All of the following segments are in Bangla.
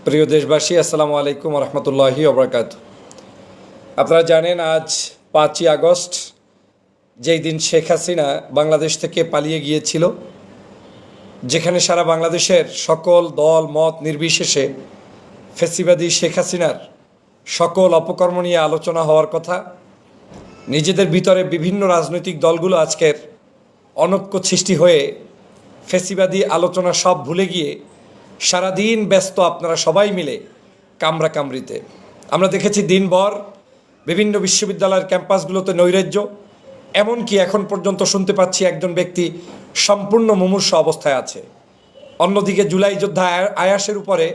প্রিয় দেশবাসী, আসসালামু আলাইকুম রহমতুল্লাহি ওবরাকাত। আপনারা জানেন আজ 5ই আগস্ট, যেই দিন শেখ হাসিনা বাংলাদেশ থেকে পালিয়ে গিয়েছিল, যেখানে সারা বাংলাদেশের সকল দল মত নির্বিশেষে ফ্যাসিবাদী শেখ হাসিনার সকল অপকর্ম নিয়ে আলোচনা হওয়ার কথা। নিজেদের ভিতরে বিভিন্ন রাজনৈতিক দলগুলো আজকের অনৈক্য সৃষ্টি হয়ে ফ্যাসিবাদী আলোচনা সব ভুলে গিয়ে সারাদিন ব্যস্ত আপনারা সবাই মিলে কামড়াকামড়িতে। আমরা দেখেছি দিনভর বিভিন্ন বিশ্ববিদ্যালয়ের ক্যাম্পাসগুলোতে নৈরাজ্য, এমনকি এখন পর্যন্ত শুনতে পাচ্ছি একজন ব্যক্তি সম্পূর্ণ মুমূর্ষ অবস্থায় আছে। অন্যদিকে জুলাই যোদ্ধা আয়াসের উপরে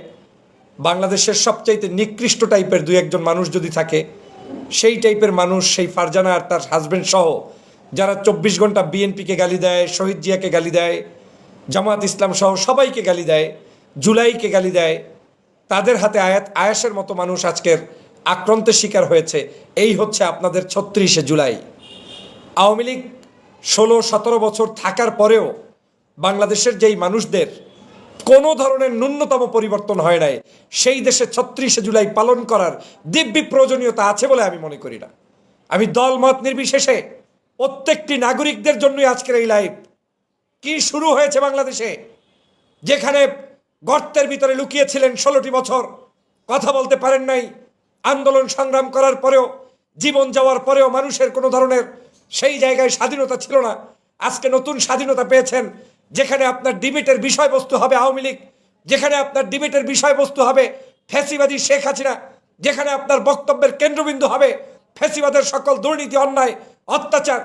বাংলাদেশের সবচাইতে নিকৃষ্ট টাইপের দুই একজন মানুষ যদি থাকে, সেই টাইপের মানুষ, সেই ফারজানা আর তার হাজব্যান্ড সহ যারা 24 ঘন্টা বিএনপিকে গালি দেয়, শহীদ জিয়াকে গালি দেয়, জামাত ইসলাম সহ সবাইকে গালি দেয়, জুলাইকে গালি দেয়, তাদের হাতে আয়াসের মতো মানুষ আজকের আক্রান্তের শিকার হয়েছে। এই হচ্ছে আপনাদের 36শে জুলাই। আওয়ামী লীগ 16-17 বছর থাকার পরেও বাংলাদেশের যেই মানুষদের কোনো ধরনের ন্যূনতম পরিবর্তন হয় নাই, সেই দেশে 36শে জুলাই পালন করার দিব্যি প্রয়োজনীয়তা আছে বলে আমি মনে করি না। আমি দলমত নির্বিশেষে প্রত্যেকটি নাগরিকদের জন্যই আজকের এই লাইভ। কি শুরু হয়েছে বাংলাদেশে, যেখানে গর্তের ভিতরে লুকিয়েছিলেন 16টি বছর, কথা বলতে পারেন নাই, আন্দোলন সংগ্রাম করার পরেও, জীবন যাওয়ার পরেও মানুষের কোনো ধরনের সেই জায়গায় স্বাধীনতা ছিল না। আজকে নতুন স্বাধীনতা পেয়েছেন, যেখানে আপনার ডিবেটের বিষয়বস্তু হবে আওয়ামী লীগ, যেখানে আপনার ডিবেটের বিষয়বস্তু হবে ফ্যাসিবাদী শেখ হাসিনা, যেখানে আপনার বক্তব্যের কেন্দ্রবিন্দু হবে ফ্যাসিবাদের সকল দুর্নীতি, অন্যায়, অত্যাচার।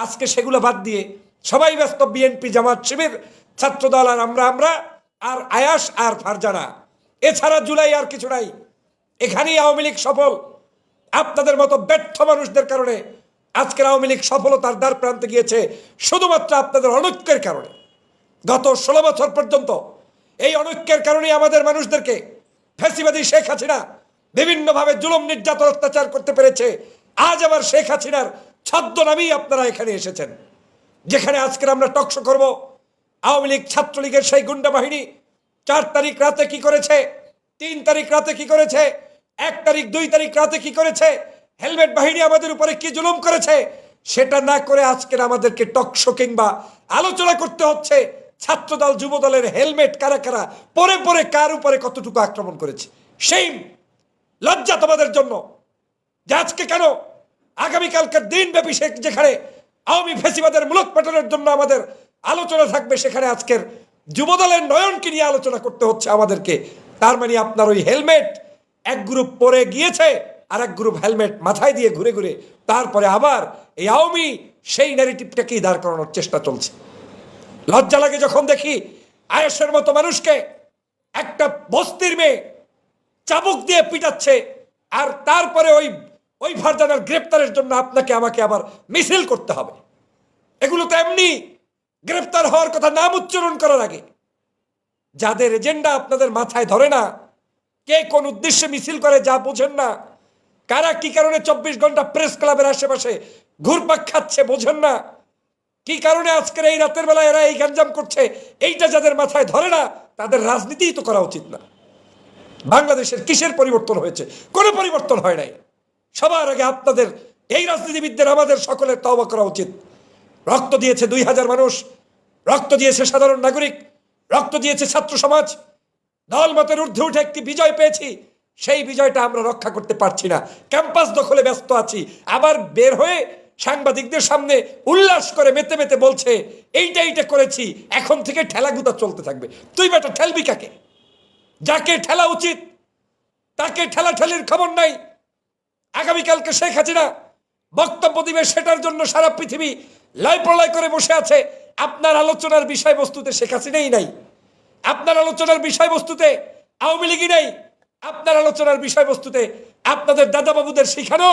আজকে সেগুলো বাদ দিয়ে সবাই ব্যস্ত বিএনপি, জামাত, শিবির, ছাত্রদল আর আমরা আর আয়াস আর ফারজানা, এছাড়া জুলাই আর কিছু নাই। এখানেই আওয়ামী লীগ সফল। আপনাদের মতো ব্যর্থ মানুষদের কারণে আজকের আওয়ামী লীগ সফলতার দ্বার প্রান্তে গিয়েছে, শুধুমাত্র আপনাদের অনৈক্যের কারণে। গত 16 বছর পর্যন্ত এই অনৈক্যের কারণেই আমাদের মানুষদেরকে ফ্যাসিবাদী শেখ হাসিনা বিভিন্নভাবে জুলুম, নির্যাতন, অত্যাচার করতে পেরেছে। আজ আবার শেখ হাসিনার ছদ্মনামেই আপনারা এখানে এসেছেন, যেখানে আজকের আমরা টকশো করব আওয়ামী লীগ, ছাত্রলীগের সেই গুন্ডা বাহিনী 4 তারিখ রাতে কি করেছে, 3 তারিখ রাতে কি করেছে, 1 তারিখ 2 তারিখ রাতে কি করেছে, হেলমেট বাহিনী আমাদের উপরে কি জুলুম করেছে, সেটা না করে আজকের আমাদেরকে টকশো কিংবা আলোচনা করতে হচ্ছে ছাত্রদল, যুবদলের হেলমেট কারা কারা পরে পরে কার উপরে কতটুকু আক্রমণ করেছে। সেই লজ্জা তোমাদের জন্য যে আজকে কেন আগামীকালকের দিনব্যাপী যেখানে আওয়ামী ফ্যাসিবাদের মূলোৎপাটনের জন্য আমাদের আলোচনা থাকবে, সেখানে আজকের যুবদলের নয়নকে নিয়ে আলোচনা করতে হচ্ছে আমাদেরকে। তার মানে আপনার ওই হেলমেট এক গ্রুপ পরে গিয়েছে, আর এক গ্রুপ হেলমেট মাথায় দিয়ে ঘুরে ঘুরে তারপরে আবার এই আওয়ামী সেই ন্যারেটিভটাকেই দাঁড় করানোর চেষ্টা চলছে। লজ্জা লাগে যখন দেখি আয়েশের মতো মানুষকে একটা বস্তির মেয়ে চাবুক দিয়ে পিটাচ্ছে, আর তারপরে ওই ফারজানার গ্রেপ্তারের জন্য আপনাকে আমাকে আবার মিছিল করতে হবে। এগুলো তো এমনি গ্রেপ্তার হওয়ার কথা নাম উচ্চারণ করার আগে। যাদের এজেন্ডা আপনাদের মাথায় ধরে না, কে কোন উদ্দেশ্যে মিছিল করে যা বোঝেন না, কারা কি কারণে 24 ঘন্টা প্রেস ক্লাবের আশেপাশে ঘুরপাক খাচ্ছে বোঝেন না, কি কারণে আজকের এই রাতের বেলা এরা এই গ্যাঞ্জাম করছে, এইটা যাদের মাথায় ধরে না, তাদের রাজনীতিই তো করা উচিত না। বাংলাদেশের কিসের পরিবর্তন হয়েছে? কোনো পরিবর্তন হয় নাই। সবার আগে আপনাদের এই রাজনীতিবিদদের আমাদের সকলের তওবা করা উচিত। রক্ত দিয়েছে 2000 মানুষ, রক্ত দিয়েছে সাধারণ নাগরিক, রক্ত দিয়েছে ছাত্র সমাজ। দলমতের ঊর্ধ্বে উঠে একটি বিজয় পেয়েছি, সেই বিজয়টা আমরা রক্ষা করতে পারছি না, ক্যাম্পাস দখলে ব্যস্ত আছি। আবার বের হয়ে সাংবাদিকদের সামনে উল্লাস করে মেতে মেতে বলছে এইটা করেছি, এখন থেকে ঠেলাগুতা চলতে থাকবে। তুই বেটা ঠেলবি কাকে? যাকে ঠেলা উচিত তাকে ঠেলাঠেলির খবর নাই। আগামীকালকে শেখ হাসিনা বক্তব্য দিবে, সেটার জন্য সারা পৃথিবী লয় প্রলয় করে বসে আছে। আপনার আলোচনার বিষয়বস্তুতে শেখ হাসিনাই নাই, আপনার আলোচনার বিষয়বস্তুতে আওয়ামী লীগই নাই, আপনার আলোচনার বিষয়বস্তুতে আপনাদের দাদাবাবুদের শিখানো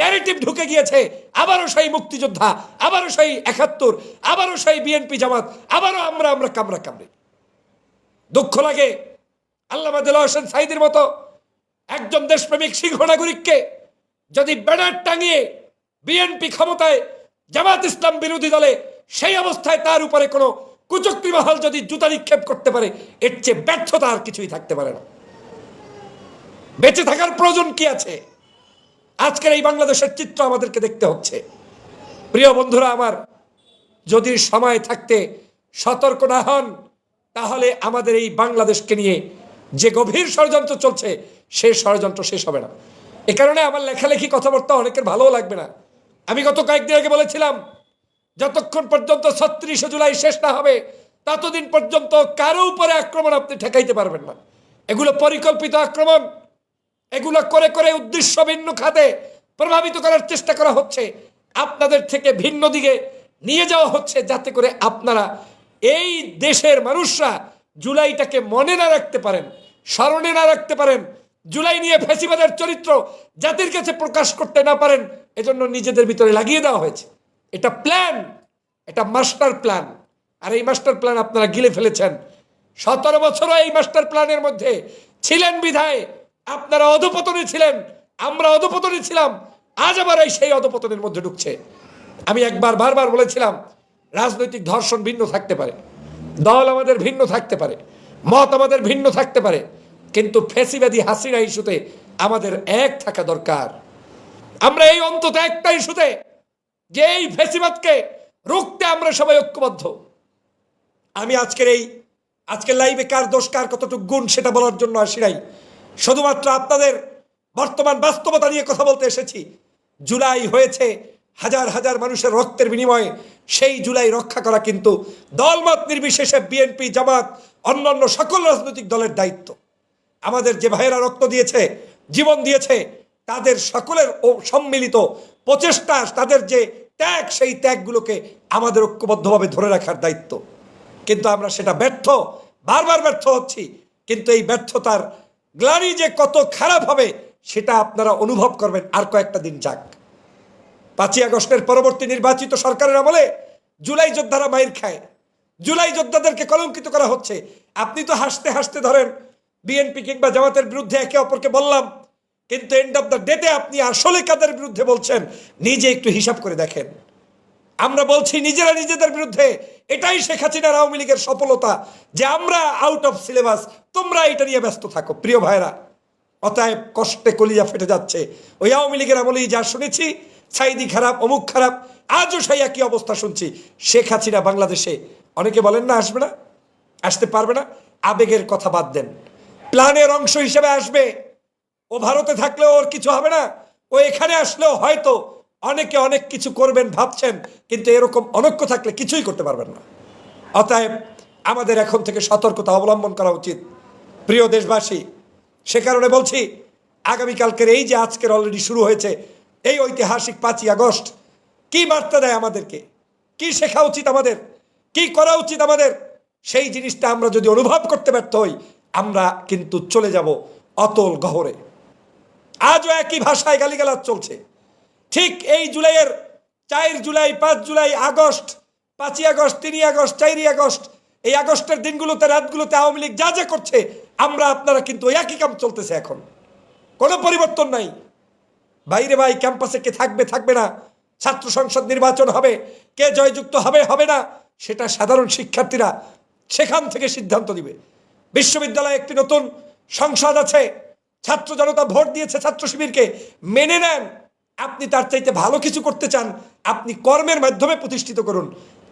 ন্যারেটিভ ঢুকে গিয়েছে। আবারও সেই মুক্তিযোদ্ধা, আবারও সেই 71, আবারও সেই বিএনপি, জামাত, আবারও আমরা কামড়া কামড়ি। দুঃখ লাগে আল্লামা দেলোয়ার হোসেন সাঈদীর মতো একজন দেশপ্রেমিক সিংহ নাগরিককে যদি ব্যানার টাঙিয়ে বিএনপি ক্ষমতায়, জামাত ইসলাম বিরোধী দলে, সেই অবস্থায় তার উপরে কোনো কুচক্রী মহল যদি জুতা নিক্ষেপ করতে পারে, এর চেয়ে ব্যর্থতা আর কিছুই থাকতে পারে না। বেঁচে থাকার প্রয়োজন কি আছে? আজকের এই বাংলাদেশের চিত্র আমাদেরকে দেখতে হচ্ছে। প্রিয় বন্ধুরা আমার, যদি সময় থাকতে সতর্ক না হন, তাহলে আমাদের এই বাংলাদেশকে নিয়ে যে গভীর ষড়যন্ত্র চলছে, সেই ষড়যন্ত্র শেষ হবে না। এ কারণে আমার লেখালেখি কথাবার্তা অনেকের ভালোও লাগবে না। আমি গত কয়েকদিন আগে বলেছিলাম, যতক্ষণ পর্যন্ত ৩৬শে জুলাই শেষ না হবে, ততদিন পর্যন্ত কারো উপরে আক্রমণ আপনি ঠেকাইতে পারবেন না। এগুলো পরিকল্পিত আক্রমণ, এগুলো করে করে উদ্দেশ্য ভিন্ন খাতে প্রভাবিত করার চেষ্টা করা হচ্ছে, আপনাদের থেকে ভিন্ন দিকে নিয়ে যাওয়া হচ্ছে, যাতে করে আপনারা এই দেশের মানুষরা জুলাইটাকে মনে না রাখতে পারেন, স্মরণে না রাখতে পারেন, জুলাই নিয়ে ফ্যাসিবাদের চরিত্র জাতির কাছে প্রকাশ করতে না পারেন। এজন্য নিজেদের ভিতরে লাগিয়ে দেওয়া হয়েছে। এটা প্ল্যান, এটা মাস্টার প্ল্যান। আর এই মাস্টার প্ল্যান আপনারা গিলে ফেলেছেন। ১৭ বছরও এই মাস্টার প্ল্যানের মধ্যে ছিলেন বিধায় আপনারা অধপতনে ছিলেন, আমরা অধপতনে ছিলাম। আজ আবার এই সেই অধপতনের মধ্যে ঢুকছে। আমি বারবার বলেছিলাম, রাজনৈতিক ধর্ষণ ভিন্ন থাকতে পারে, দল আমাদের ভিন্ন থাকতে পারে, মত আমাদের ভিন্ন থাকতে পারে, কিন্তু ফ্যাসিবাদী হাসিনা ইস্যুতে আমাদের এক থাকা দরকার। আমরা এই অন্তত একটা ইস্যুতে, যে এই ফ্যাসিবাদকে রুখতে আমরা সবাই ঐক্যবদ্ধ। আমি আজকের লাইভে কার দোষ কার কতটুকু গুণ সেটা বলার জন্য আসি নাই, শুধুমাত্র আপনাদের বর্তমান বাস্তবতা নিয়ে কথা বলতে এসেছি। জুলাই হয়েছে হাজার হাজার মানুষের রক্তের বিনিময়ে। সেই জুলাই রক্ষা করা কিন্তু দলমত নির্বিশেষে বিএনপি, জামাত, অন্যান্য সকল রাজনৈতিক দলের দায়িত্ব। আমাদের যে ভাইয়েরা রক্ত দিয়েছে, জীবন দিয়েছে, তাদের সকলের সম্মিলিত প্রচেষ্টা, তাদের যে ত্যাগ, সেই ত্যাগগুলোকে আমাদের ঐক্যবদ্ধভাবে ধরে রাখার দায়িত্ব। কিন্তু আমরা সেটা বারবার ব্যর্থ হচ্ছি। কিন্তু এই ব্যর্থতার গ্লানি যে কত খারাপ হবে সেটা আপনারা অনুভব করবেন আর কয়েকটা দিন যাক। ৫ই আগস্টের পরবর্তী নির্বাচিত সরকারের আমলে জুলাই যোদ্ধারা মাইর খায়, জুলাই যোদ্ধাদেরকে কলঙ্কিত করা হচ্ছে। আপনি তো হাসতে হাসতে ধরেন বিএনপি কিংবা জামাতের বিরুদ্ধে একে অপরকে বললাম, কিন্তু এন্ড অফ দ্য ডেতে আপনি আসলে কাদের বিরুদ্ধে বলছেন নিজে একটু হিসাব করে দেখেন। আমরা বলছি নিজেরা নিজেদের বিরুদ্ধে। এটাই শেখ হাসিনার আওয়ামী লীগের সফলতা, যে আমরা আউট অফ সিলেবাস, তোমরা এটা নিয়ে ব্যস্ত থাকো। প্রিয় ভাইরা, অতএব কষ্টে কলিজা ফেটে যাচ্ছে। ওই আওয়ামী লীগের আমলেই যা শুনেছি, সাইদি খারাপ, অমুক খারাপ, আজও সেই একই অবস্থা শুনছি। শেখ হাসিনা বাংলাদেশে, অনেকে বলেন না আসবে না, আসতে পারবে না, আবেগের কথা বাদ দেন, প্ল্যানের অংশ হিসেবে আসবে। ও ভারতে থাকলেও ওর কিছু হবে না, ও এখানে আসলেও হয়তো অনেকে অনেক কিছু করবেন ভাবছেন, কিন্তু এরকম অনৈক্য থাকলে কিছুই করতে পারবেন না। অতএব আমাদের এখন থেকে সতর্কতা অবলম্বন করা উচিত। প্রিয় দেশবাসী, সে কারণে বলছি, আগামীকালকের এই যে আজকের অলরেডি শুরু হয়েছে এই ঐতিহাসিক ৫ই আগস্ট, কি বার্তা দেয় আমাদেরকে, কি শেখা উচিত আমাদের, কি করা উচিত আমাদের, সেই জিনিসটা আমরা যদি অনুভব করতে ব্যর্থ হই, আমরা কিন্তু চলে যাব অতল গহরে। আজও একই ভাষায় গালিগালাজ চলছে। ঠিক এই জুলাইয়ের ৪ জুলাই, ৫ জুলাই, আগস্ট, ৫ই আগস্ট, ৩ই আগস্ট, ৪ই আগস্ট, এই আগস্টের দিনগুলোতে, রাতগুলোতে আওয়ামী লীগ যা যা করছে, আমরা আপনারা কিন্তু ওই একই কাম চলতেছে। এখন কোনো পরিবর্তন নাই। বাইরে ভাই, ক্যাম্পাসে কে থাকবে থাকবে না, ছাত্র সংসদ নির্বাচন হবে, কে জয়যুক্ত হবে হবে না, সেটা সাধারণ শিক্ষার্থীরা সেখান থেকে সিদ্ধান্ত দিবে। বিশ্ববিদ্যালয়ে একটি নতুন সংসদ আছে, ছাত্র জনতা ভোট দিয়েছে ছাত্র শিবিরকে, মেনে নেন। আপনি তার চাইতে ভালো কিছু করতে চান, আপনি কর্মের মাধ্যমে প্রতিষ্ঠিত করুন।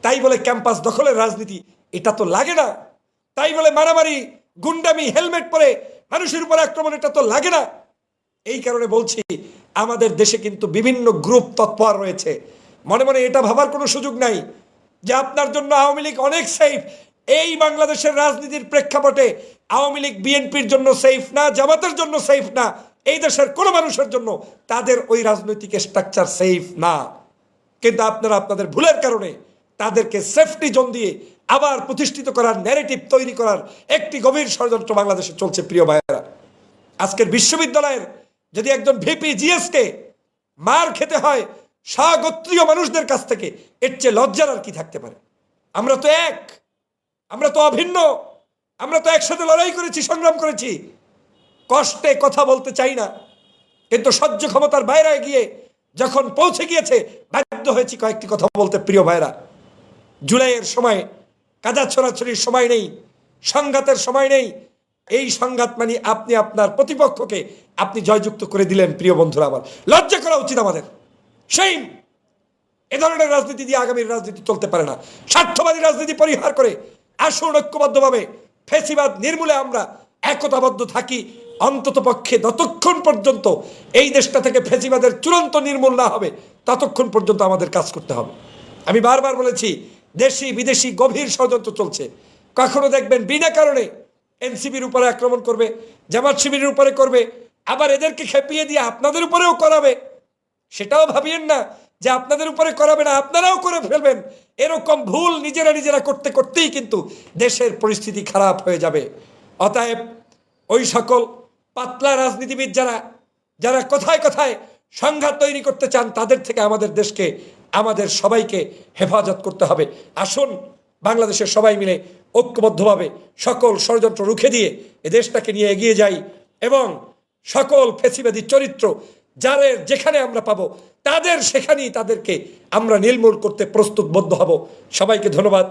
তাই বলে ক্যাম্পাস দখলের রাজনীতি, এটা তো লাগে না। তাই বলে মারামারি, গুন্ডামি, হেলমেট পরে মানুষের উপর আক্রমণ, এটা তো লাগে না। এই কারণে বলছি, আমাদের দেশে কিন্তু বিভিন্ন গ্রুপ তৎপর রয়েছে। মনে মনে এটা ভাবার কোনো সুযোগ নাই যে আপনার জন্য আওয়ামী লীগ অনেক সেফ। এই বাংলাদেশের রাজনীতির প্রেক্ষাপটে আওয়ামী লীগ বিএনপির জন্য সেফ না, জামাতের জন্য সেফ না, এই দেশের কোনো মানুষের জন্য তাদের ওই রাজনৈতিক স্ট্রাকচার সেফ না। কিন্তু আপনারা আপনাদের ভুলের কারণে তাদেরকে সেফটি জোন দিয়ে আবার প্রতিষ্ঠিত করার, ন্যারেটিভ তৈরি করার একটি গভীর ষড়যন্ত্র বাংলাদেশে চলছে। প্রিয় ভাইয়েরা, আজকের বিশ্ববিদ্যালয়ের যদি একজন ভিপি জিএসকে মার খেতে হয় স্বগোত্রীয় মানুষদের কাছ থেকে, এর চেয়ে লজ্জার আর কি থাকতে পারে? আমরা তো এক, আমরা তো অভিন্ন, আমরা তো একসাথে লড়াই করেছি, সংগ্রাম করেছি। কষ্টে কথা বলতে চাই না, কিন্তু সহ্য ক্ষমতার বাইরে গিয়ে যখন পৌঁছে গিয়েছে, বাধ্য হয়েছি কয়েকটি কথা বলতে। প্রিয় ভাইরা, জুলাইয়ের সময় কাদা ছোড়াছড়ির সময় নেই, সংঘাতের সময় নেই, এই সংঘাত মানে আপনি আপনার প্রতিপক্ষকে আপনি জয়যুক্ত করে দিলেন। প্রিয় বন্ধুরা আমার, লজ্জা করা উচিত আমাদের। সেই এ ধরনের রাজনীতি দিয়ে আগামীর রাজনীতি চলতে পারে না। স্বার্থবাদী রাজনীতি পরিহার করে আসুন ঐক্যবদ্ধভাবে ফ্যাসিবাদ নির্মূলে আমরা একতাবদ্ধ থাকি। অন্তত পক্ষে যতক্ষণ পর্যন্ত এই দেশটা থেকে ফ্যাসিবাদের চূড়ান্ত নির্মূল না হবে ততক্ষণ পর্যন্ত আমাদের কাজ করতে হবে। আমি বারবার বলেছি, দেশি বিদেশি গভীর ষড়যন্ত্র চলছে। কখনো দেখবেন বিনা কারণে এনসিপির উপরে আক্রমণ করবে, জামাত শিবিরের উপরে করবে, আবার এদেরকে খেপিয়ে দিয়ে আপনাদের উপরেও করাবে। সেটাও ভাবিয়েন না যে আপনাদের উপরে করাবে না, আপনারাও করে ফেলবেন। এরকম ভুল নিজেরা নিজেরা করতে করতেই কিন্তু দেশের পরিস্থিতি খারাপ হয়ে যাবে। অতএব ওই সকল পাতলা রাজনীতিবিদ যারা যারা কথায় কথায় সংঘাত তৈরি করতে চান, তাদের থেকে আমাদের দেশকে, আমাদের সবাইকে হেফাজত করতে হবে। আসুন বাংলাদেশের সবাই মিলে ঐক্যবদ্ধভাবে সকল ষড়যন্ত্র রুখে দিয়ে এ দেশটাকে নিয়ে এগিয়ে যাই এবং সকল ফ্যাসিবাদী চরিত্র যাদের যেখানে আমরা পাবো তাদের সেখানেই তাদেরকে আমরা নির্মূল করতে প্রস্তুতবদ্ধ হব। সবাইকে ধন্যবাদ।